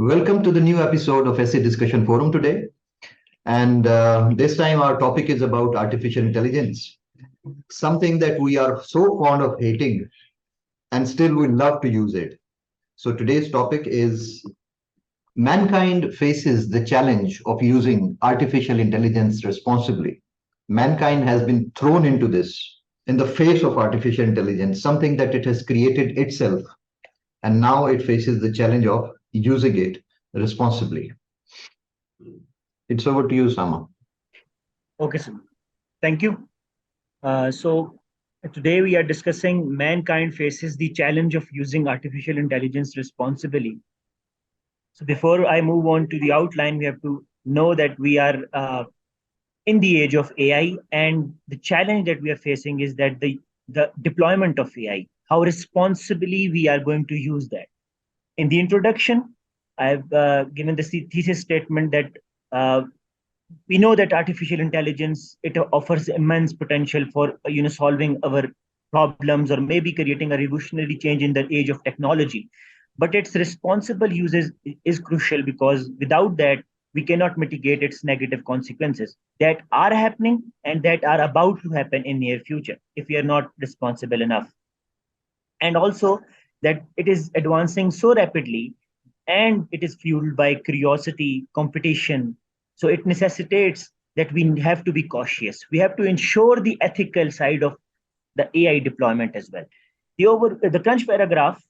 Welcome to the new episode of Essay Discussion Forum today. And this time our topic is about artificial intelligence, something that we are so fond of hating and still we love to use it. So today's topic is mankind faces the challenge of using artificial intelligence responsibly. Mankind has been thrown into this in the face of artificial intelligence, something that it has created itself, and now it faces the challenge of using it responsibly. It's over to you, Sama. Okay, sir. Thank you. So today we are discussing mankind faces the challenge of using artificial intelligence responsibly. So before I move on to the outline, we have to know that we are in the age of AI, and the challenge that we are facing is that the deployment of AI, how responsibly we are going to use that. In the introduction, I've given the thesis statement that uh, we know that artificial intelligence, it offers immense potential for solving our problems or maybe creating a revolutionary change in the age of technology, but its responsible use is crucial, because without that we cannot mitigate its negative consequences that are happening and that are about to happen in near future if we are not responsible enough. And also that it is advancing so rapidly, and it is fueled by curiosity, competition. So it necessitates that we have to be cautious. We have to ensure the ethical side of the AI deployment as well. The crunch paragraph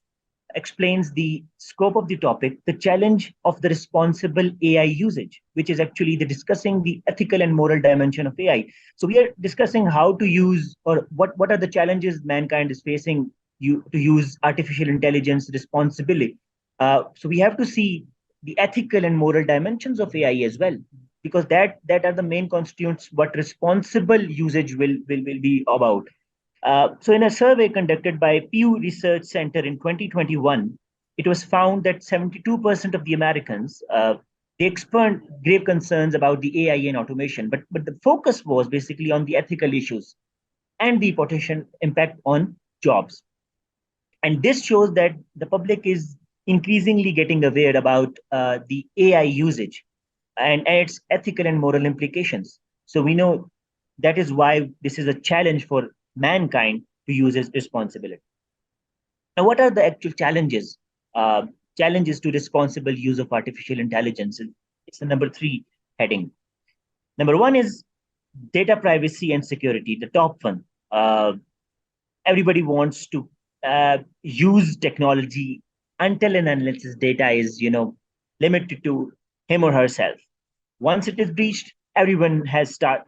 explains the scope of the topic, the challenge of the responsible AI usage, which is actually the discussing the ethical and moral dimension of AI. So we are discussing how to use, or what are the challenges mankind is facing to use artificial intelligence responsibly. So we have to see the ethical and moral dimensions of AI as well, because that are the main constituents what responsible usage will be about. So, in a survey conducted by Pew Research Center in 2021, it was found that 72% of the Americans they expressed grave concerns about the AI and automation, but the focus was basically on the ethical issues and the potential impact on jobs. And this shows that the public is increasingly getting aware about the AI usage and its ethical and moral implications. So we know that is why this is a challenge for mankind to use its responsibility. Now, what are the actual challenges? Uh, Challenges to responsible use of artificial intelligence. It's the number three heading. Number one is data privacy and security, the top one. Everybody wants to use technology until and unless his data is, limited to him or herself. Once it is breached, everyone has start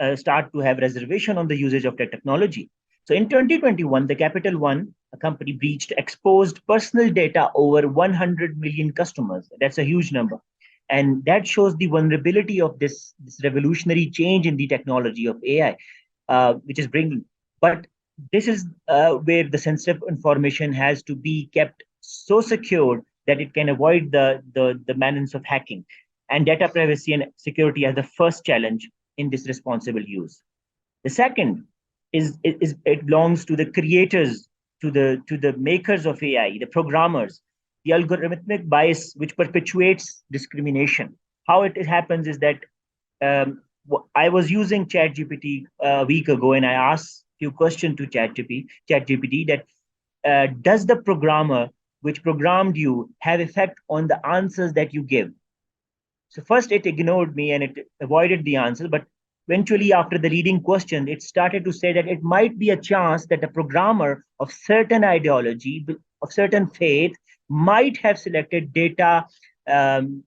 to have reservation on the usage of the technology. So in 2021, the Capital One, a company, breached exposed personal data over 100 million customers. That's a huge number. And that shows the vulnerability of this revolutionary change in the technology of AI, which is bringing. But this is where the sensitive information has to be kept so secure that it can avoid the menace of hacking. And data privacy and security as the first challenge in this responsible use. The second is it belongs to the creators, to the makers of AI, the programmers, the algorithmic bias which perpetuates discrimination. How it happens is that I was using ChatGPT a week ago, and I asked few questions to ChatGPT that does the programmer which programmed you have effect on the answers that you give? So first it ignored me and it avoided the answer, but eventually after the leading question, it started to say that it might be a chance that a programmer of certain ideology, of certain faith, might have selected um,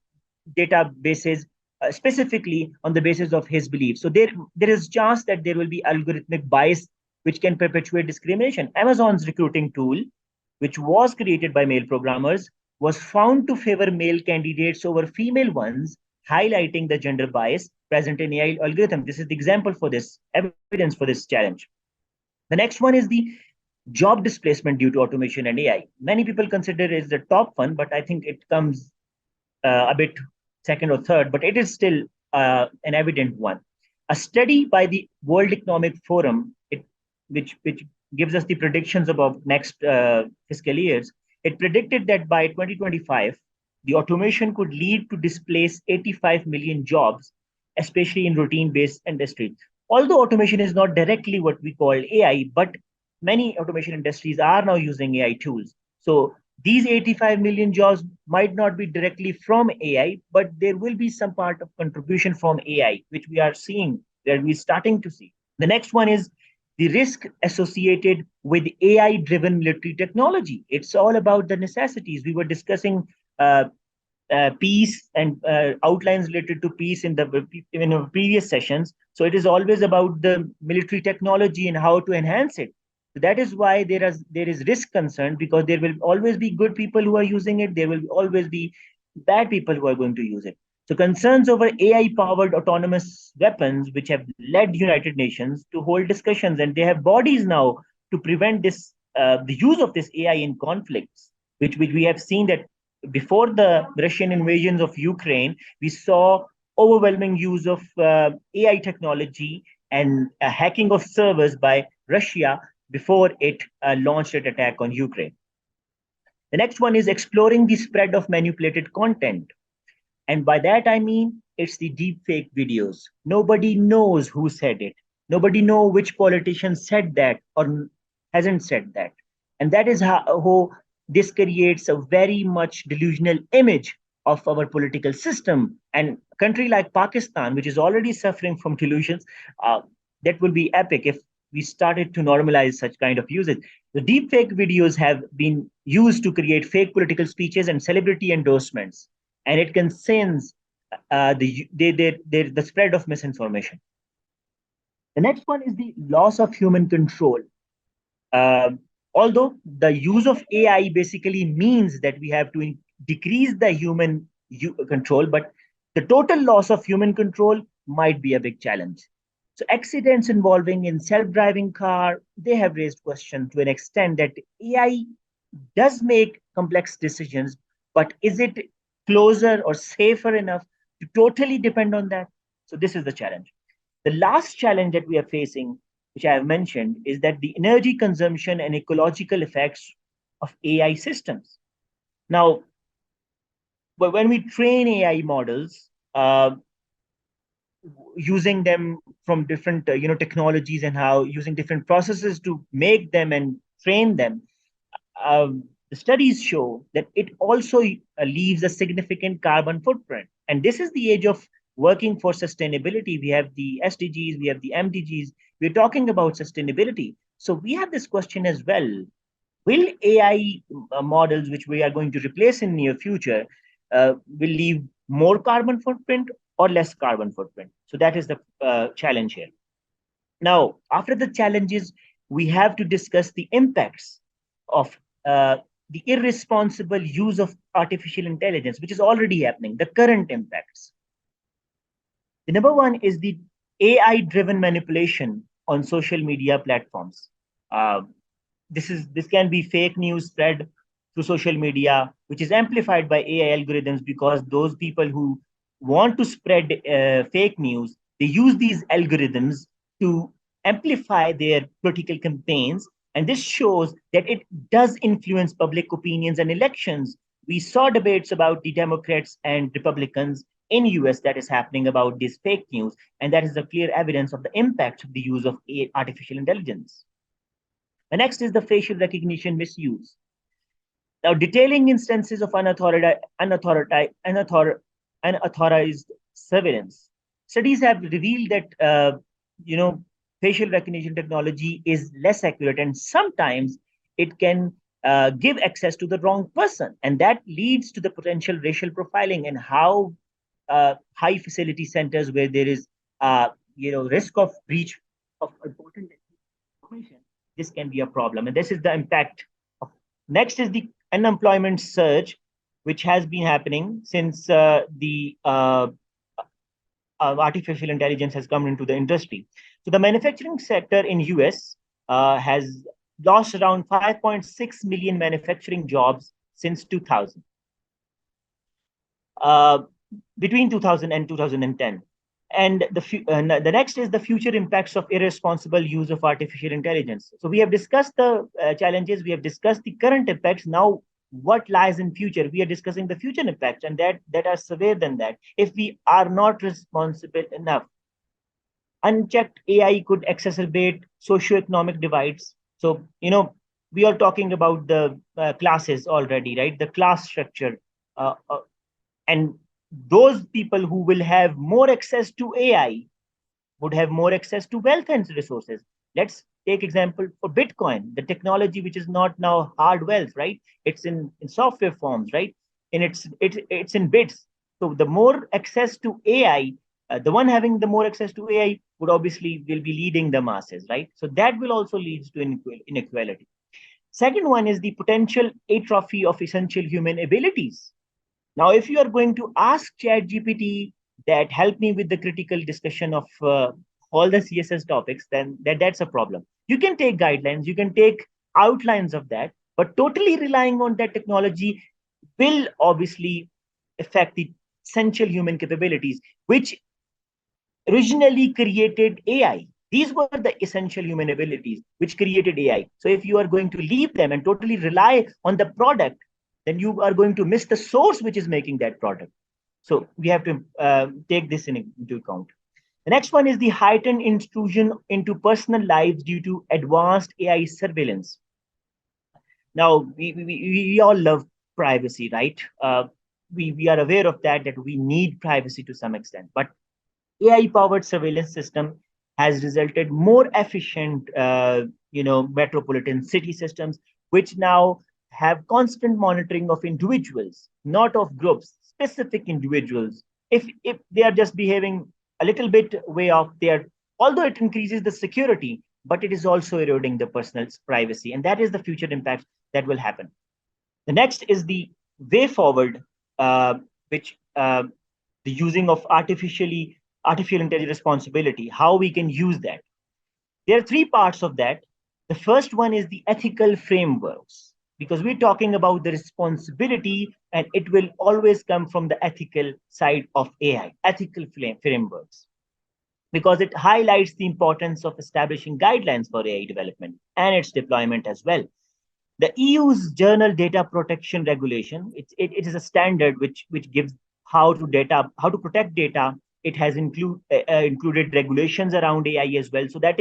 databases specifically on the basis of his belief. So there is chance that there will be algorithmic bias which can perpetuate discrimination. Amazon's recruiting tool, which was created by male programmers, was found to favor male candidates over female ones, highlighting the gender bias present in AI algorithm. This is the example for this, evidence for this challenge. The next one is the job displacement due to automation and AI. Many people consider it as the top one, but I think it comes a bit second or third, but it is still an evident one. A study by the World Economic Forum, which gives us the predictions about next fiscal years, it predicted that by 2025, the automation could lead to displace 85 million jobs, especially in routine-based industries. Although automation is not directly what we call AI, but many automation industries are now using AI tools. So these 85 million jobs might not be directly from AI, but there will be some part of contribution from AI, which we are seeing, that we're starting to see. The next one is the risk associated with AI driven military technology. It's all about the necessities. We were discussing uh, peace and outlines related to peace in our previous sessions. So it is always about the military technology and how to enhance it. So that is why there is risk concern, because there will always be good people who are using it. There will always be bad people who are going to use it. So concerns over AI-powered autonomous weapons, which have led United Nations to hold discussions, and they have bodies now to prevent the use of this AI in conflicts, which we have seen that before the Russian invasions of Ukraine, we saw overwhelming use of AI technology and hacking of servers by Russia before it launched an attack on Ukraine. The next one is exploring the spread of manipulated content. And by that, I mean, it's the deep fake videos. Nobody knows who said it. Nobody knows which politician said that or hasn't said that. And that is how this creates a very much delusional image of our political system. And a country like Pakistan, which is already suffering from delusions, that will be epic if we started to normalize such kind of usage. The deepfake videos have been used to create fake political speeches and celebrity endorsements, and it concerns the spread of misinformation. The next one is the loss of human control. Um Although the use of AI basically means that we have to decrease the human control, but the total loss of human control might be a big challenge. So accidents involving in self-driving car, they have raised question to an extent that AI does make complex decisions, but is it closer or safer enough to totally depend on that? So this is the challenge. The last challenge that we are facing, which I have mentioned, is that the energy consumption and ecological effects of AI systems. Now, when we train AI models, using them from different technologies, and how using different processes to make them and train them, the studies show that it also leaves a significant carbon footprint. And this is the age of working for sustainability. We have the SDGs, we have the MDGs. We're talking about sustainability. So we have this question as well. Will AI models, which we are going to replace in near future, will leave more carbon footprint or less carbon footprint? So that is the challenge here. Now, after the challenges, we have to discuss the impacts of the irresponsible use of artificial intelligence, which is already happening, the current impacts. The number one is the AI-driven manipulation on social media platforms. Uh, this can be fake news spread through social media, which is amplified by AI algorithms, because those people who want to spread fake news, they use these algorithms to amplify their political campaigns, and this shows that it does influence public opinions and elections. We saw debates about the Democrats and Republicans in US that is happening about this fake news, and that is a clear evidence of the impact of the use of artificial intelligence. The next is the facial recognition misuse. Now, detailing instances of unauthorized surveillance. Studies have revealed that facial recognition technology is less accurate, and sometimes it can give access to the wrong person, and that leads to the potential racial profiling, and how high facility centers where there is risk of breach of important information, this can be a problem, and this is the impact of. Next is the unemployment surge, which has been happening since the artificial intelligence has come into the industry. So the manufacturing sector in US has lost around 5.6 million manufacturing jobs since 2000, between 2000 and 2010. And the next is the future impacts of irresponsible use of artificial intelligence. So we have discussed the challenges, we have discussed the current impacts. Now, what lies in future. We are discussing the future impacts, and that are severe than that. If we are not responsible enough, unchecked AI could exacerbate socioeconomic divides. So, we are talking about the classes already, right? The class structure. And those people who will have more access to AI would have more access to wealth and resources. Let's take example for Bitcoin, the technology which is not now hard wealth, right? It's in software forms, right? And it's in bits. So the more access to AI, the one having the more access to AI would obviously will be leading the masses, right? So that will also lead to inequality. Second one is the potential atrophy of essential human abilities. Now, if you are going to ask ChatGPT that help me with the critical discussion of all the CSS topics, then that's a problem. You can take guidelines, you can take outlines of that, but totally relying on that technology will obviously affect the essential human capabilities, which originally created AI. These were the essential human abilities which created AI. So if you are going to leave them and totally rely on the product, then you are going to miss the source which is making that product. So we have to take this into account. The next one is the heightened intrusion into personal lives due to advanced AI surveillance. Now, we all love privacy, right? We are aware of that we need privacy to some extent. But AI-powered surveillance system has resulted more efficient, metropolitan city systems, which now have constant monitoring of individuals, not of groups, specific individuals. If they are just behaving a little bit way off there, although it increases the security, but it is also eroding the personal privacy, and that is the future impact that will happen. The next is the way forward, which the using of artificial intelligence responsibility, how we can use that. There are three parts of that. The first one is the ethical frameworks, because we're talking about the responsibility, and it will always come from the ethical side of AI, ethical frameworks, because it highlights the importance of establishing guidelines for AI development and its deployment as well. The EU's Journal Data Protection Regulation, it is a standard which gives how to protect data. It has included regulations around AI as well. So that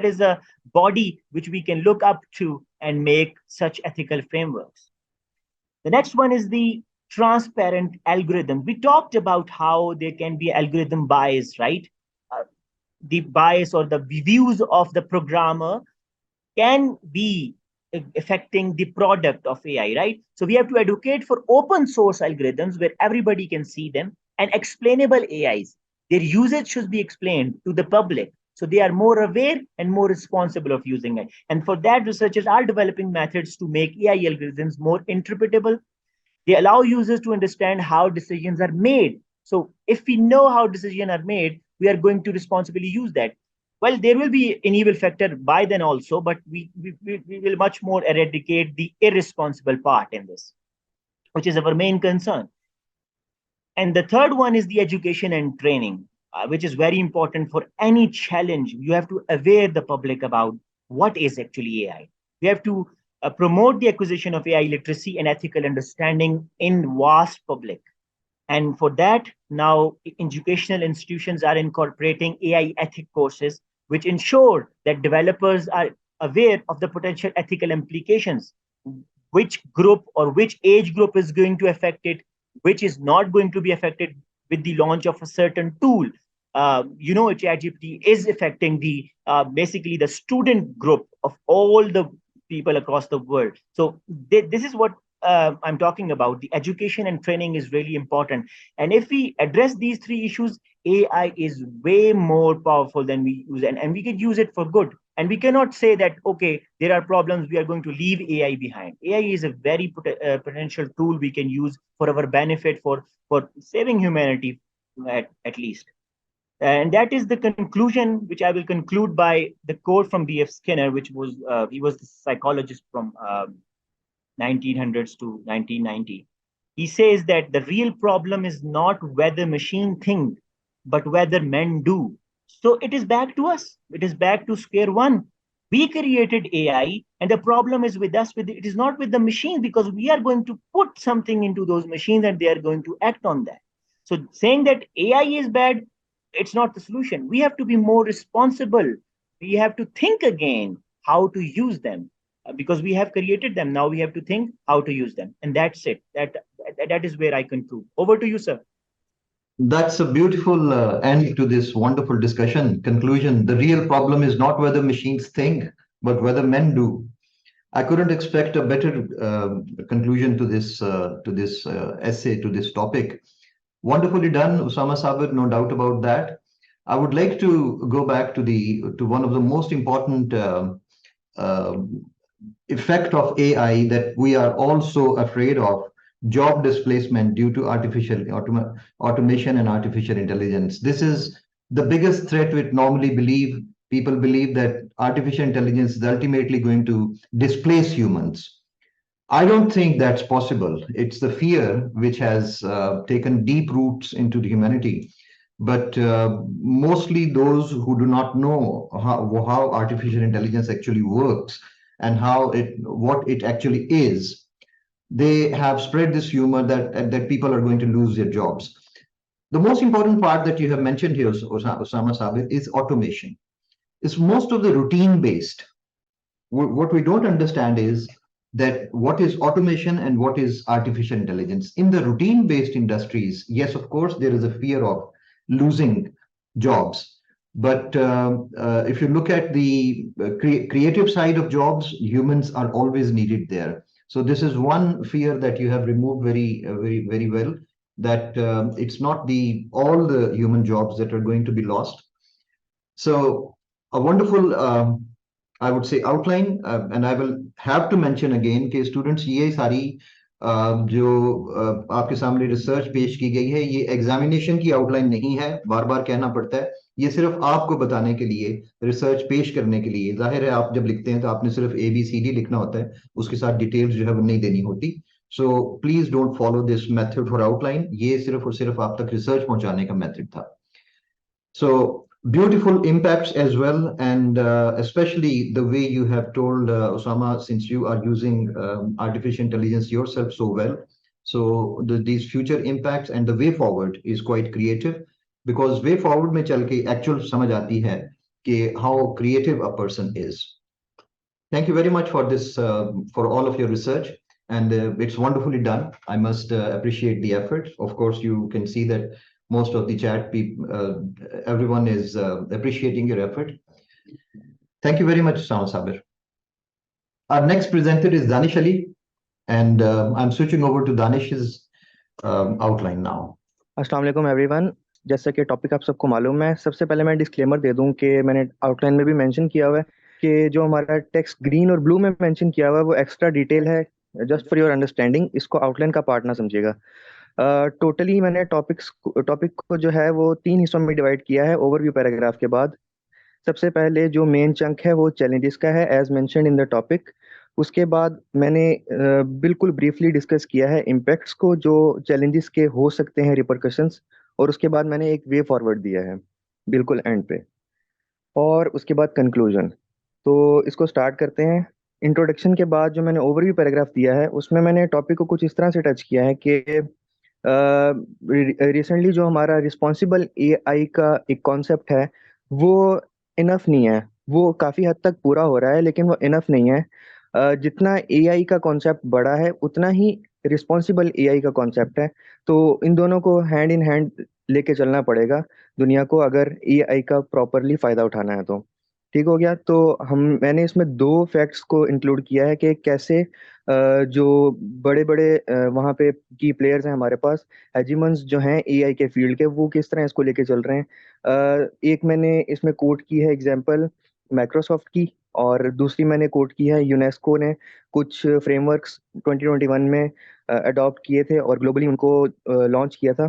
is a body which we can look up to and make such ethical frameworks. The next one is the transparent algorithm. We talked about how there can be algorithm bias, right? The bias or the views of the programmer can be affecting the product of AI, right? So we have to advocate for open source algorithms where everybody can see them, and explainable AIs. Their usage should be explained to the public, so they are more aware and more responsible of using it. And for that, researchers are developing methods to make AI algorithms more interpretable. They allow users to understand how decisions are made. So if we know how decisions are made, we are going to responsibly use that. Well, there will be an evil factor by then also, but we will much more eradicate the irresponsible part in this, which is our main concern. And the third one is the education and training, which is very important for any challenge. You have to aware the public about what is actually AI. We have to promote the acquisition of AI literacy and ethical understanding in vast public. And for that, now educational institutions are incorporating AI ethic courses, which ensure that developers are aware of the potential ethical implications, which group or which age group is going to affect it, which is not going to be affected with the launch of a certain tool. ChatGPT is affecting the basically the student group of all the people across the world. So this is what I'm talking about. The education and training is really important. And if we address these three issues, AI is way more powerful than we use, and we can use it for good. And we cannot say that, okay, there are problems, we are going to leave AI behind. AI is a very potential tool we can use for our benefit, for saving humanity at least. And that is the conclusion, which I will conclude by the quote from B.F. Skinner, which was, he was the psychologist from 1900s to 1990. He says that the real problem is not whether machine think, but whether men do. So it is back to us. It is back to square one. We created AI, and the problem is with us. With it is not with the machines, because we are going to put something into those machines, and they are going to act on that. So saying that AI is bad, it's not the solution. We have to be more responsible. We have to think again how to use them, because we have created them. Now we have to think how to use them, and that's it. That is where I conclude. Over to you, sir. That's a beautiful end to this wonderful discussion. Conclusion: the real problem is not whether machines think, but whether men do. I couldn't expect a better conclusion to this essay, to this topic. Wonderfully done, Usama Sabir, no doubt about that. I would like to go back to one of the most important uh, effect of AI that we are also afraid of: job displacement due to automation and artificial intelligence. This is the biggest threat. Which normally believe People believe that artificial intelligence is ultimately going to displace humans. I don't think that's possible. It's the fear which has taken deep roots into the humanity. But mostly those who do not know how artificial intelligence actually works and what it actually is, they have spread this humor that people are going to lose their jobs. The most important part that you have mentioned here, Osama Sabir, is automation. It's most of the routine based. What we don't understand is that what is automation and what is artificial intelligence. In the routine based industries, yes, of course, there is a fear of losing jobs. But if you look at the creative side of jobs, humans are always needed there. So this is one fear that you have removed very well, that it's not all the human jobs that are going to be lost. So a wonderful, I would say, outline, and I will have to mention again कि students ये सारी जो आपके सामने research पेश की गई है, ये एग्जामिनेशन की आउटलाइन नहीं है, बार बार कहना पड़ता है। ये सिर्फ आपको बताने के लिए, रिसर्च पेश करने के लिए। जाहिर है आप जब लिखते हैं तो आपने सिर्फ ABCD लिखना होता है, उसके साथ डिटेल्स जो है वो नहीं देनी होती। So please don't follow this method for outline. ये सिर्फ और सिर्फ आप तक रिसर्च पहुंचाने का मेथड था। So beautiful impacts as well, and especially the way you have told, Osama, since you are using artificial intelligence yourself so well. So these future impacts and the way forward is quite creative, because way forward में चल के actual समझ आती है कि how creative a person is. Thank you very much for this, for all of your research, and it's wonderfully done. I must appreciate the effort. Of course, you can see that most of the chat people, everyone is appreciating your effort. Thank you very much, Sama Sabir. Our next presenter is Danish Ali, and I'm switching over to Danish's outline now. अस्सलाम वालेकुम everyone. जैसा कि topic आप सबको मालूम है, सबसे पहले मैं डिस्क्लेमर दे दूं कि मैंने आउटलाइन में भी मेंशन किया हुआ है कि जो हमारा टेक्स्ट ग्रीन और ब्लू में मेंशन किया हुआ है वो एक्स्ट्रा डिटेल है, जस्ट फॉर योर अंडरस्टैंडिंग। इसको आउटलाइन का पार्ट ना समझिएगा। टोटली मैंने टॉपिक को जो है वो 3 हिस्सों में डिवाइड किया है ओवरव्यू पैराग्राफ के बाद। सबसे पहले जो मेन चंक है वो चैलेंजेस का है, as mention in the topic. उसके बाद मैंने बिल्कुल ब्रीफली डिस्कस किया है इम्पैक्ट्स को, जो चैलेंजेस के हो सकते हैं, रिपरकशंस, और उसके बाद मैंने एक वे फॉरवर्ड दिया है बिल्कुल एंड पे, और उसके बाद कंक्लूजन। तो इसको स्टार्ट करते हैं। इंट्रोडक्शन के बाद जो मैंने ओवरव्यू पैराग्राफ दिया है उसमें मैंने टॉपिक को कुछ इस तरह से टच किया है कि रिसेंटली जो हमारा रिस्पॉन्सिबल AI का एक कॉन्सेप्ट है वो इनफ नहीं है। वो काफ़ी हद तक पूरा हो रहा है लेकिन वो इनफ नहीं है। जितना AI का कॉन्सेप्ट बड़ा है उतना ही रिस्पॉन्सिबल AI का कॉन्सेप्ट है। तो इन दोनों को हैंड इन हैंड लेके चलना पड़ेगा दुनिया को, अगर AI का प्रॉपरली फ़ायदा उठाना है तो। ठीक हो गया। तो मैंने इसमें 2 फैक्ट्स को इंक्लूड किया है कि कैसे जो बड़े बड़े वहाँ पे की प्लेयर्स हैं हमारे पास, हेजिमन्स जो हैं AI के फील्ड के, वो किस तरह इसको लेके चल रहे हैं। एक मैंने इसमें कोट की है एग्जांपल माइक्रोसॉफ्ट की, और दूसरी मैंने कोट की है यूनेस्को ने कुछ फ्रेमवर्क्स 2021 में अडॉप्ट किए थे और ग्लोबली उनको लॉन्च किया था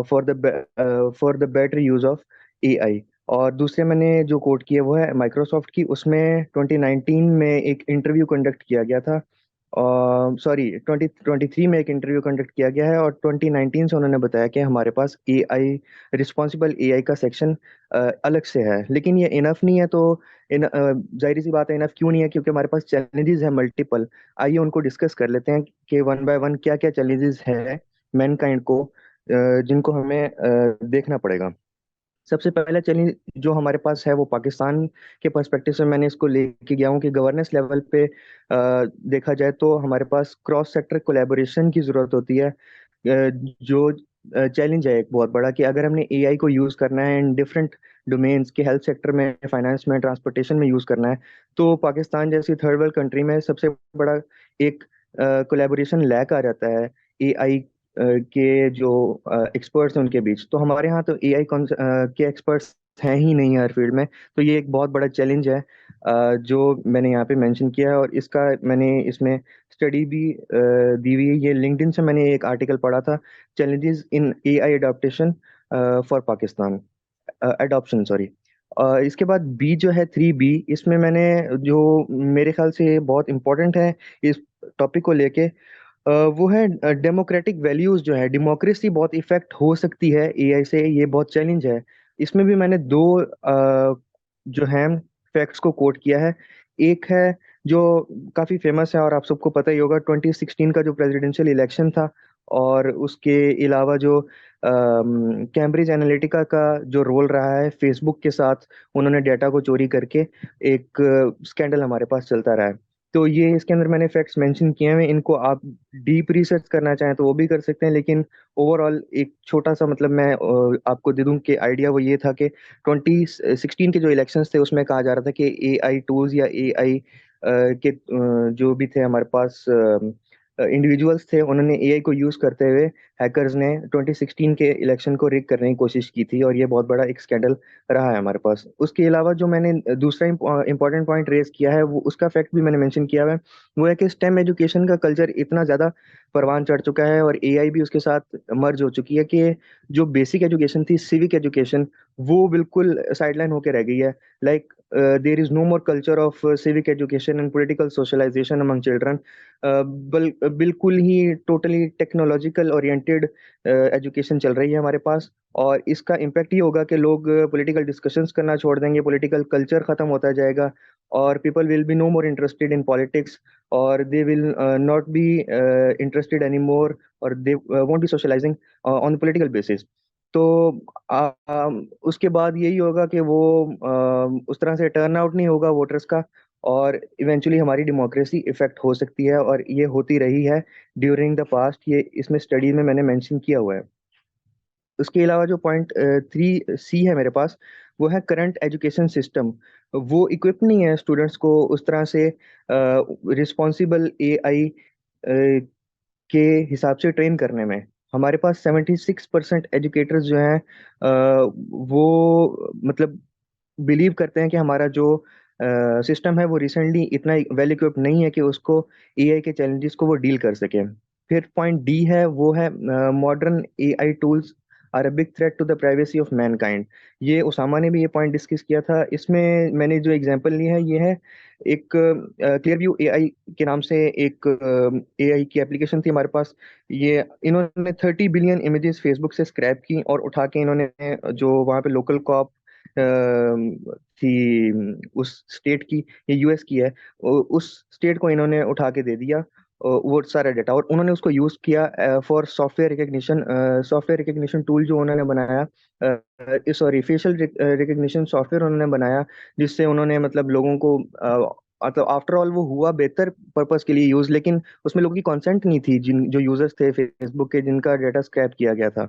for the better use of AI। और दूसरे मैंने जो कोट की है वो है माइक्रोसॉफ्ट की। उसमें 2019 में एक इंटरव्यू कंडक्ट किया गया था सॉरी 2023 में एक इंटरव्यू कंडक्ट किया गया है और 2019 से उन्होंने बताया कि हमारे पास एआई रिस्पॉन्सिबल एआई का सेक्शन अलग से है, लेकिन ये इनफ नहीं है। तो जाहिर सी बात है, इनफ क्यों नहीं है? क्योंकि हमारे पास चैलेंजेस है मल्टीपल। आइए उनको डिस्कस कर लेते हैं कि वन बाय वन क्या क्या चैलेंजेस है मैनकाइंड को, जिनको हमें देखना पड़ेगा। सबसे पहला चैलेंज जो हमारे पास है वो पाकिस्तान के पर्सपेक्टिव से मैंने इसको लेके गया हूँ कि गवर्नेंस लेवल पे देखा जाए तो हमारे पास क्रॉस सेक्टर कोलैबोरेशन की जरूरत होती है। जो चैलेंज है एक बहुत बड़ा कि अगर हमने एआई को यूज करना है इन डिफरेंट डोमेन्स के, हेल्थ सेक्टर में, फाइनेंस में, ट्रांसपोर्टेशन में यूज करना है, तो पाकिस्तान जैसी थर्ड वर्ल्ड कंट्री में सबसे बड़ा एक कोलैबोरेशन लैक आ जाता है एआई के जो एक्सपर्ट्स हैं उनके बीच। तो हमारे यहाँ तो एआई के एक्सपर्ट्स हैं ही नहीं हर फील्ड में। तो ये एक बहुत बड़ा चैलेंज है जो मैंने यहाँ पे मेंशन किया है, और इसका मैंने इसमें स्टडी भी दी हुई है। ये लिंक्डइन से मैंने एक आर्टिकल पढ़ा था, challenges in AI adaptation for Pakistan, adoption sorry. इसके बाद बी जो है, 3B, इसमें मैंने जो मेरे ख्याल से बहुत इंपॉर्टेंट है इस टॉपिक को लेके, वो है डेमोक्रेटिक वैल्यूज। जो है डेमोक्रेसी बहुत इफेक्ट हो सकती है एआई से, ये बहुत चैलेंज है। इसमें भी मैंने दो जो है फैक्ट्स को कोट किया है। एक है जो काफी फेमस है और आप सबको पता ही होगा, 2016 का जो प्रेसिडेंशियल इलेक्शन था, और उसके अलावा जो कैम्ब्रिज एनालिटिका का जो रोल रहा है फेसबुक के साथ, उन्होंने डेटा को चोरी करके एक स्कैंडल हमारे पास चलता रहा है। तो ये इसके अंदर मैंने फैक्ट्स मेंशन किए हैं, इनको आप डीप रिसर्च करना चाहें तो वो भी कर सकते हैं, लेकिन ओवरऑल एक छोटा सा मतलब मैं आपको दे दूं कि आइडिया वो ये था कि 2016 के जो इलेक्शंस थे उसमें कहा जा रहा था कि एआई टूल्स या एआई के जो भी थे हमारे पास इंडिविजुअल्स थे, उन्होंने एआई को यूज करते हुए हैकर्स ने 2016 के इलेक्शन को रिग करने की कोशिश की थी, और ये बहुत बड़ा एक स्कैंडल रहा है हमारे पास। उसके अलावा जो मैंने दूसरा इंपॉर्टेंट पॉइंट रेज किया है, वो उसका फैक्ट भी मैंने मेंशन किया है। वो है कि स्टेम एजुकेशन का कल्चर इतना ज्यादा परवान चढ़ चुका है और एआई भी उसके साथ मर्ज हो चुकी है कि जो बेसिक एजुकेशन थी, सिविक एजुकेशन, वो बिल्कुल साइडलाइन होकर रह गई है। Like there is no more culture of civic education and political socialization among children. बिल्कुल ही टोटली टेक्नोलॉजिकल ओरिएंटेड एजुकेशन चल रही है हमारे पास, और इसका इम्पैक्ट ये होगा कि लोग पॉलिटिकल डिस्कशंस करना छोड़ देंगे, पॉलिटिकल कल्चर खत्म होता जाएगा, और people will be no more interested in politics, और they will not be interested any more, और they won't be socialising on political basis. तो उसके बाद यही होगा कि वो उस तरह से टर्न आउट नहीं होगा वोटर्स का, और इवेंचुअली हमारी डेमोक्रेसी इफेक्ट हो सकती है, और ये होती रही है ड्यूरिंग द पास्ट। ये इसमें स्टडी में मैंने मेंशन किया हुआ है। उसके अलावा जो पॉइंट 3C है मेरे पास, वो है करंट एजुकेशन सिस्टम। वो इक्विप नहीं है स्टूडेंट्स को उस तरह से रिस्पॉन्सिबल एआई के हिसाब से ट्रेन करने में। हमारे पास 76% एजुकेटर्स जो हैं वो मतलब बिलीव करते हैं कि हमारा जो सिस्टम है वो रिसेंटली इतना वेल इक्विप्ड नहीं है कि उसको एआई के चैलेंजेस को वो डील कर सके। फिर पॉइंट डी है, वो है modern AI tools are a big threat to the privacy of mankind. ये उसामा ने भी ये पॉइंट डिस्कस किया था। इसमें मैंने जो एग्जांपल ली है, ये है एक क्लियर व्यू एआई के नाम से एक एआई की एप्लीकेशन थी हमारे पास। ये इन्होंने 30 बिलियन इमेजेस फेसबुक से स्क्रैप की और उठा के इन्होंने जो वहाँ पे लोकल कॉप थी उस स्टेट की, ये यूएस की है, उस स्टेट को इन्होंने उठा के दे दिया वो सारा डेटा, और उन्होंने उसको यूज किया फॉर सॉफ्टवेयर रिकग्निशन टूल जो उन्होंने बनाया, सॉरी फेशियल रिकग्निशन सॉफ्टवेयर उन्होंने बनाया, जिससे उन्होंने मतलब लोगों को मतलब आफ्टर ऑल वो हुआ बेहतर पर्पस के लिए यूज, लेकिन उसमें लोगों की कंसेंट नहीं थी, जिन जो यूजर्स थे फेसबुक के, जिनका डेटा स्क्रैप किया गया था।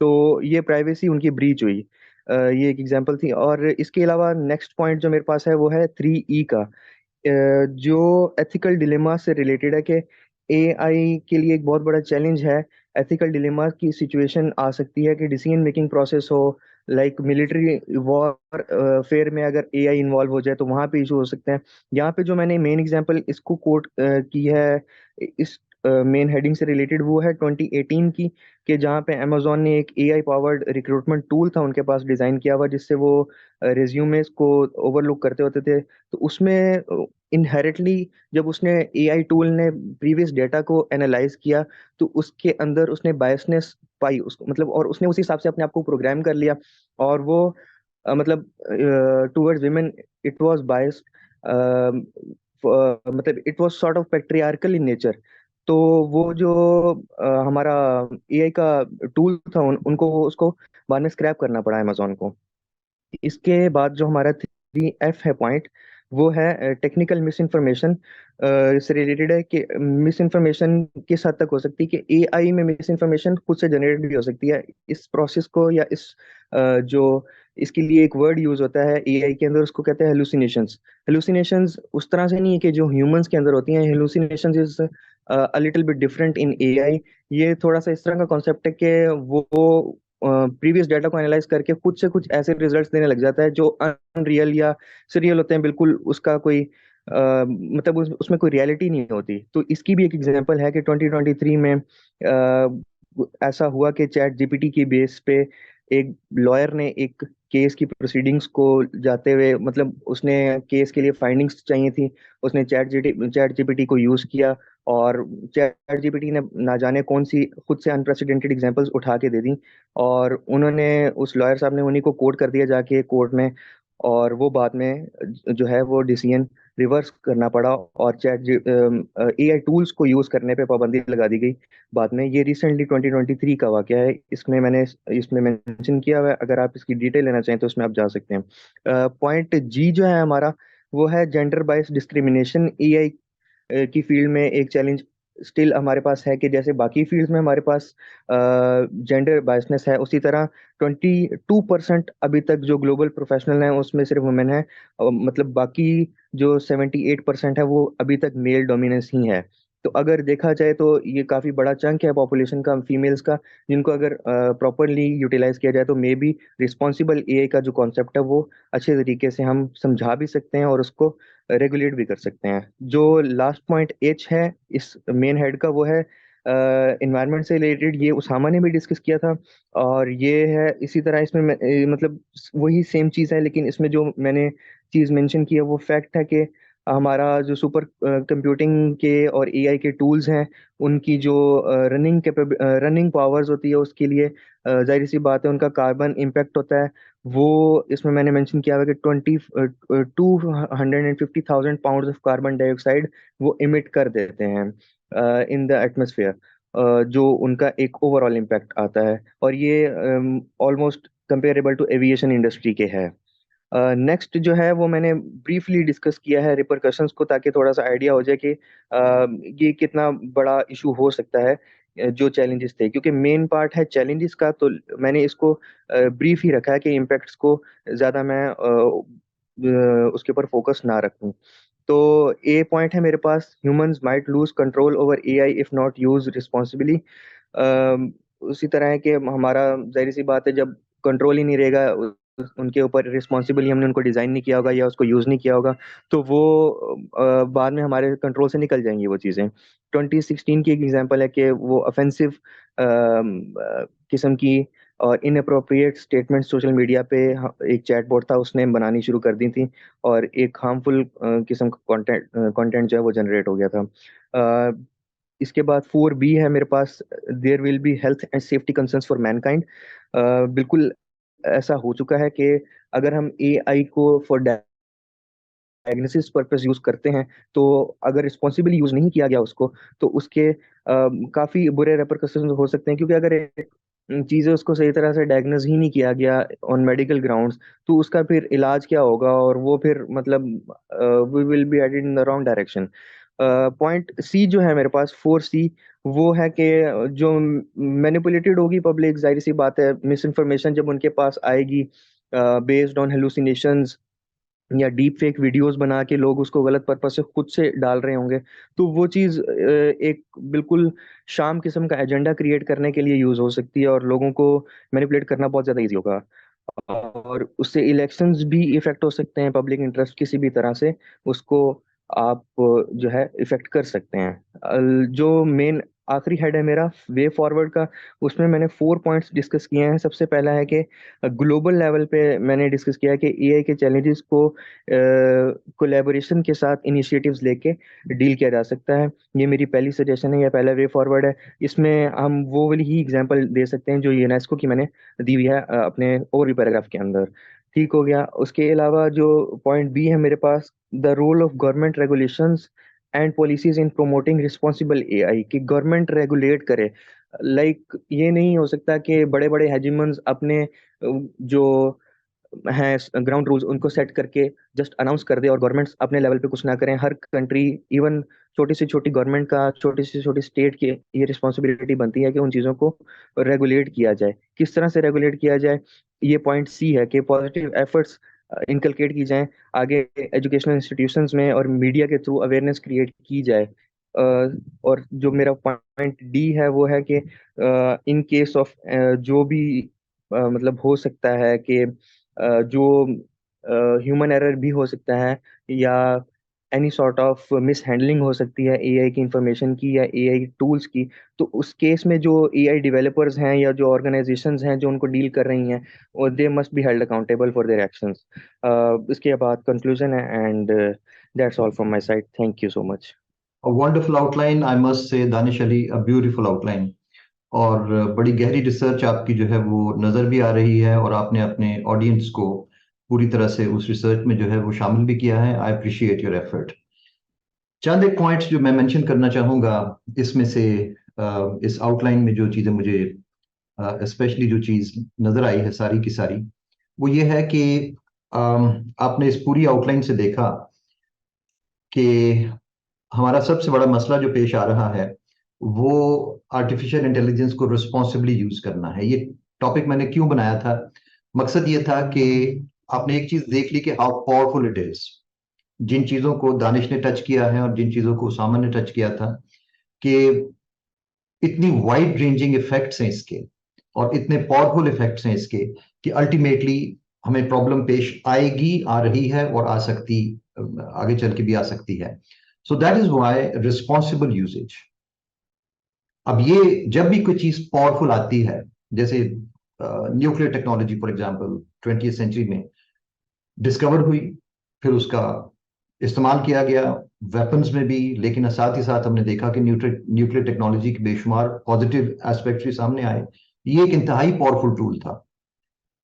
तो ये प्राइवेसी उनकी ब्रीच हुई। ये एक एग्जांपल थी। और इसके अलावा नेक्स्ट पॉइंट जो मेरे पास है वो है 3E का, जो एथिकल डिलेमा से रिलेटेड है कि एआई के लिए एक बहुत बड़ा चैलेंज है। एथिकल डिलेमा की सिचुएशन आ सकती है कि डिसीजन मेकिंग प्रोसेस हो, लाइक मिलिट्री वॉर फेयर में अगर एआई इन्वॉल्व हो जाए तो वहां पे इशू हो सकते हैं। यहाँ पे जो मैंने मेन एग्जांपल इसको कोट की है, इस मेन हेडिंग से रिलेटेड वो है 2018 की, कि जहाँ पे अमेजोन ने एक एआई पावर्ड रिक्रूटमेंट टूल था उनके पास डिजाइन किया हुआ, जिससे वो रिज्यूमेस को ओवरलुक करते होते थे। तो उसमें इनहेरिटली जब उसने एआई टूल ने प्रीवियस डेटा को एनालाइज किया, तो उसके अंदर उसने बायसनेस पाई उसको, मतलब, और उसने उसी हिसाब से अपने आप को प्रोग्राम कर लिया। और वो मतलब towards women it was biased, मतलब it was sort of patriarchal in nature. तो वो जो हमारा एआई का टूल था उनको उसको बाद में स्क्रैप करना पड़ा अमेजोन को। इसके बाद जो हमारा 3F है पॉइंट, वो है टेक्निकल मिस इन्फॉर्मेशन। इससे रिलेटेड है कि मिस इन्फॉर्मेशन किस हद तक हो सकती है कि एआई में मिस इन्फॉर्मेशन खुद से जनरेट भी हो सकती है। इस प्रोसेस को या इस जो इसके लिए एक वर्ड यूज होता है एआई के अंदर, उसको कहते हैं हेलुसिनेशंस। हेलुसिनेशंस उस तरह से नहीं है कि जो ह्यूमंस के अंदर होती हैं। Hallucinations is a little bit different in AI. ये थोड़ा सा इस तरह का कॉन्सेप्ट है कि वो प्रीवियस डाटा को एनालाइज करके खुद से कुछ ऐसे रिजल्ट्स देने लग जाता है जो अनरियल या सरियल होते हैं बिल्कुल। उसका कोई मतलब उसमें कोई रियलिटी नहीं होती। तो इसकी भी एक एग्जांपल है कि 2023 में ऐसा हुआ कि चैट जीपीटी की बेस पे एक लॉयर ने एक केस की प्रोसीडिंग्स को जाते हुए, मतलब उसने केस के लिए फाइंडिंग्स चाहिए थी, उसने चैट जीपीटी को यूज किया, और चैट जीपीटी ने ना जाने कौन सी खुद से अनप्रेसिडेंटेड एग्जांपल्स उठा के दे दी, और उन्होंने उस लॉयर साहब ने उन्हीं को कोट कर दिया जाके कोर्ट में। और वो बाद में जो है वो डिसीजन रिवर्स करना पड़ा, और चैट एआई टूल्स को यूज करने पे पाबंदी लगा दी गई बाद में। ये रिसेंटली 2023 का वाकया है। इसमें मेंशन किया हुआ है, अगर आप इसकी डिटेल लेना चाहें तो उसमें आप जा सकते हैं। पॉइंट जी जो है हमारा, वो है जेंडर बाइस डिस्क्रिमिनेशन। एआई की फील्ड में एक चैलेंज स्टिल हमारे पास है कि जैसे बाकी फील्ड्स में हमारे पास जेंडर बायसनेस है, उसी तरह 22% अभी तक जो ग्लोबल प्रोफेशनल हैं उसमें सिर्फ वुमेन है। मतलब बाकी जो 78% है वो अभी तक मेल डोमिनेंस ही है। तो अगर देखा जाए तो ये काफी बड़ा चंक है पॉपुलेशन का, फीमेल्स का, जिनको अगर प्रॉपरली यूटिलाइज किया जाए तो मे बी रिस्पॉन्सिबल एआई का जो कॉन्सेप्ट है वो अच्छे तरीके से हम समझा भी सकते हैं और उसको रेगुलेट भी कर सकते हैं। जो लास्ट पॉइंट एच है इस मेन हेड का, वो है इन्वायरमेंट से रिलेटेड। ये उसामा ने भी डिस्कस किया था, और ये है इसी तरह इसमें मतलब वही सेम चीज़ है, लेकिन इसमें जो मैंने चीज़ मेंशन की है वो फैक्ट है कि हमारा जो सुपर कंप्यूटिंग के और एआई के टूल्स हैं, उनकी जो रनिंग पावर्स होती है उसके लिए जाहिर सी बात है उनका कार्बन इम्पैक्ट होता है। वो इसमें मैंने मेंशन किया हुआ है कि 250,000 पाउंड ऑफ कार्बन डाइऑक्साइड वो इमिट कर देते हैं इन द एटमोसफेयर, जो उनका एक ओवरऑल इम्पैक्ट आता है। और ये almost comparable to aviation industry के है। नेक्स्ट जो है वो मैंने ब्रीफली डिस्कस किया है रिपरकशंस को, ताकि थोड़ा सा आइडिया हो जाए कि ये कितना बड़ा इशू हो सकता है। जो चैलेंजेस थे, क्योंकि मेन पार्ट है चैलेंजेस का, तो मैंने इसको ब्रीफ ही रखा है कि इम्पैक्ट्स को ज़्यादा मैं उसके ऊपर फोकस ना रखूं। तो ए पॉइंट है मेरे पास, humans might lose control over AI if not use responsibly. उसी तरह है कि हमारा जाहिर सी बात है, जब कंट्रोल ही नहीं रहेगा उनके ऊपर, रिस्पॉन्सिबली हमने उनको डिज़ाइन नहीं किया होगा या उसको यूज़ नहीं किया होगा, तो वो बाद में हमारे कंट्रोल से निकल जाएंगी वो चीज़ें। 2016 की एक एग्जांपल है कि वो ऑफेंसिव किस्म की और इनअप्रोप्रिएट स्टेटमेंट सोशल मीडिया पे एक चैटबॉट था उसने बनानी शुरू कर दी थी, और एक हार्मफुल किस्म का कंटेंट जो है वो जनरेट हो गया था। अ, इसके बाद 4B है मेरे पास, there will be health and safety concerns for mankind. बिल्कुल ऐसा हो चुका है कि अगर हम एआई को फॉर डायग्नोसिस पर्पस यूज करते हैं, तो अगर रिस्पॉन्सिबली यूज नहीं किया गया उसको, तो उसके काफी बुरे रेपरकशंस हो सकते हैं। क्योंकि अगर एक चीजें उसको सही तरह से डायग्नोज ही नहीं किया गया ऑन मेडिकल ग्राउंड्स, तो उसका फिर इलाज क्या होगा, और वो फिर मतलब we will be headed in the wrong direction. Point C जो है मेरे पास 4C, वो है कि जो मैनिपुलेटेड होगी पब्लिक, जाहिर सी बात है मिस इन्फॉर्मेशन जब उनके पास आएगी बेस्ड ऑन हेलुसिनेशंस या डीप फेक वीडियोस बना के लोग उसको गलत पर्पज से खुद से डाल रहे होंगे, तो वो चीज़ एक बिल्कुल शाम किस्म का एजेंडा क्रिएट करने के लिए यूज हो सकती है, और लोगों को मैनिपुलेट करना बहुत ज़्यादा ईजी होगा। और उससे इलेक्शंस भी इफेक्ट हो सकते हैं, पब्लिक इंटरेस्ट किसी भी तरह से उसको आप जो है इफेक्ट कर सकते हैं। जो मेन आखिरी हेड है मेरा वे फॉरवर्ड का, उसमें मैंने 4 पॉइंट्स डिस्कस किए हैं। सबसे पहला है कि ग्लोबल लेवल पे मैंने डिस्कस किया है कि एआई के चैलेंजेस को कोलैबोरेशन के साथ इनिशिएटिव्स लेके डील किया जा सकता है। ये मेरी पहली सजेशन है या पहला वे फॉरवर्ड है। इसमें हम वो वाली ही एग्जांपल दे सकते हैं जो यूनेस्को की मैंने दी हुई है अपने ओवरव्यू पैराग्राफ के अंदर। ठीक हो गया। उसके अलावा जो पॉइंट बी है मेरे पास, the role of government regulations and policies in promoting responsible AI, कि गवर्नमेंट रेगुलेट करे। ये नहीं हो सकता कि बड़े बड़े हेजिमन्स अपने जो हैं ग्राउंड रूल्स उनको सेट करके जस्ट अनाउंस कर दे और गवर्नमेंट्स अपने लेवल पे कुछ ना करें। हर कंट्री, इवन छोटी से छोटी गवर्नमेंट का, छोटी से छोटी स्टेट की ये रिस्पॉन्सिबिलिटी बनती है कि उन चीज़ों को रेगुलेट किया जाए। किस तरह से रेगुलेट किया जाए, ये पॉइंट सी है कि पॉजिटिव एफर्ट्स इनकलकेट की जाएं आगे एजुकेशनल इंस्टीट्यूशंस में और मीडिया के थ्रू अवेयरनेस क्रिएट की जाए। और जो मेरा पॉइंट डी है वो है कि इन केस ऑफ जो भी मतलब हो सकता है कि जो ह्यूमन एरर भी हो सकता है या any sort of miss handling हो सकती है एआई की इंफॉर्मेशन की या एआई टूल्स की, तो उस केस में जो एआई डेवलपर्स हैं या जो ऑर्गेनाइजेशंस हैं जो उनको डील कर रही हैं, और they must be held accountable for their actions. इसके बाद कंक्लूजन है and that's all from my side. Thank you so much. A wonderful outline, I must say, Danish Ali, a beautiful outline. और बड़ी गहरी रिसर्च आपकी जो है वो नज़र भी आ रही है, और आपने अपने ऑडियंस को पूरी तरह से उस रिसर्च में जो है वो शामिल भी किया है। I appreciate your effort. चंद एक पॉइंट्स जो मैं मेंशन करना चाहूँगा इसमें से, इस आउटलाइन में जो चीज़ें मुझे स्पेशली जो चीज़ नज़र आई है सारी की सारी, वो ये है कि आपने इस पूरी आउटलाइन से देखा कि हमारा सबसे बड़ा मसला जो पेश आ रहा है वो आर्टिफिशियल इंटेलिजेंस को रिस्पॉन्सिबली यूज करना है। ये टॉपिक मैंने क्यों बनाया था, मकसद ये था कि आपने एक चीज देख ली कि हाउ पावरफुल इट इज। जिन चीजों को दानिश ने टच किया है और जिन चीजों को उसामा ने टच किया था, कि इतनी वाइड रेंजिंग इफेक्ट्स हैं इसके, और इतने पावरफुल इफेक्ट्स हैं इसके, कि अल्टीमेटली हमें प्रॉब्लम पेश आएगी, आ रही है, और आ सकती, आगे चल के भी आ सकती है। So that is why responsible usages. अब ये जब भी कोई चीज पावरफुल आती है, जैसे nuclear technology for example 20th century में डिस्कवर हुई, फिर उसका इस्तेमाल किया गया वेपन्स में भी, लेकिन साथ ही साथ हमने देखा कि न्यूक्लियर टेक्नोलॉजी के बेशुमार पॉजिटिव एस्पेक्ट्स भी सामने आए। ये एक इंतहाई पावरफुल टूल था।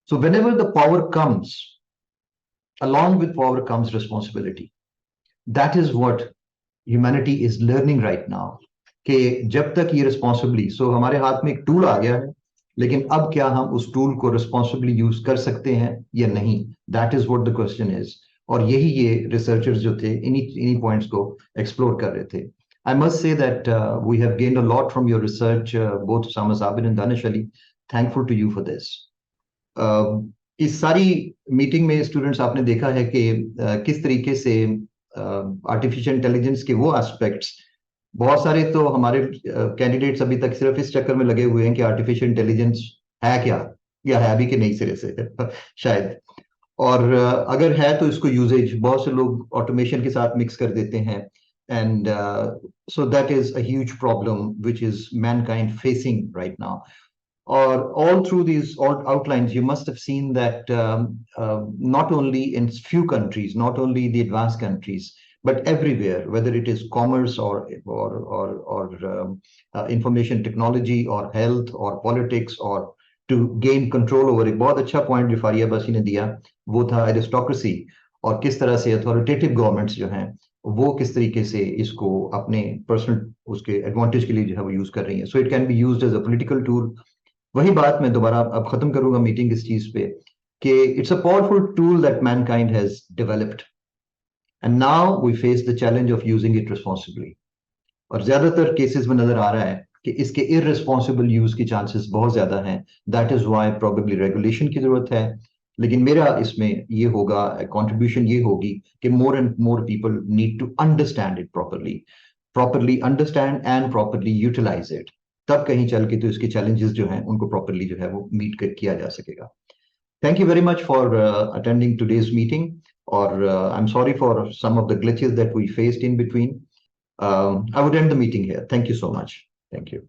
So when ever the power comes, along with power comes responsibility. That is what humanity is learning right now, कि जब तक ये रिस्पॉन्सिबली, हमारे हाथ में एक टूल आ गया है, लेकिन अब क्या हम उस टूल को रिस्पॉन्सिबली यूज कर सकते हैं या नहीं, that is what the question is. और यही ये रिसर्चर्स जो थे इन्हीं इन्हीं पॉइंट्स को एक्सप्लोर कर रहे थे। I must say that we have gained a lot from your research, both Usama Sabir and Danish Ali. Thankful to you for this. इस सारी मीटिंग में स्टूडेंट्स आपने देखा है कि किस तरीके से आर्टिफिशियल इंटेलिजेंस के वो एस्पेक्ट्स, बहुत सारे तो हमारे कैंडिडेट्स अभी तक सिर्फ इस चक्कर में लगे हुए हैं कि आर्टिफिशियल इंटेलिजेंस है क्या, या है भी कि नहीं सिरे से शायद। और अगर है तो इसको यूजेज बहुत से लोग ऑटोमेशन के साथ मिक्स कर देते हैं, and so that is a huge problem which is Mankind facing right now. Or all through these outlines, you must have seen that not only in few countries, not only the advanced countries, but everywhere, whether it is commerce or information technology or health or politics or to gain control over it. बहुत अच्छा point जो फारिया बासी ने दिया वो था aristocracy, और किस तरह से authoritative governments जो हैं वो किस तरीके से इसको अपने personal उसके advantage के लिए जो है वो use कर रही हैं. So it can be used as a political tool. वही बात मैं दोबारा अब खत्म करूंगा मीटिंग इस चीज पे, कि it's a powerful tool that mankind has developed, and now we face the challenge of using it responsibly. और ज्यादातर केसेस में नजर आ रहा है कि इसके इररिस्पॉन्सिबल यूज के चांसेस बहुत ज्यादा हैं. That is why probably regulation की जरूरत है. लेकिन मेरा इसमें ये होगा, कंट्रीब्यूशन ये होगी कि more and more people need to understand it properly understand and properly utilize it. तब कहीं चल के तो इसके चैलेंजेस जो हैं उनको प्रॉपरली जो है वो मीट किया जा सकेगा. Thank you very much for attending today's meeting. or I'm sorry for some of the glitches that we faced in between. I would end the meeting here. Thank you so much. Thank you.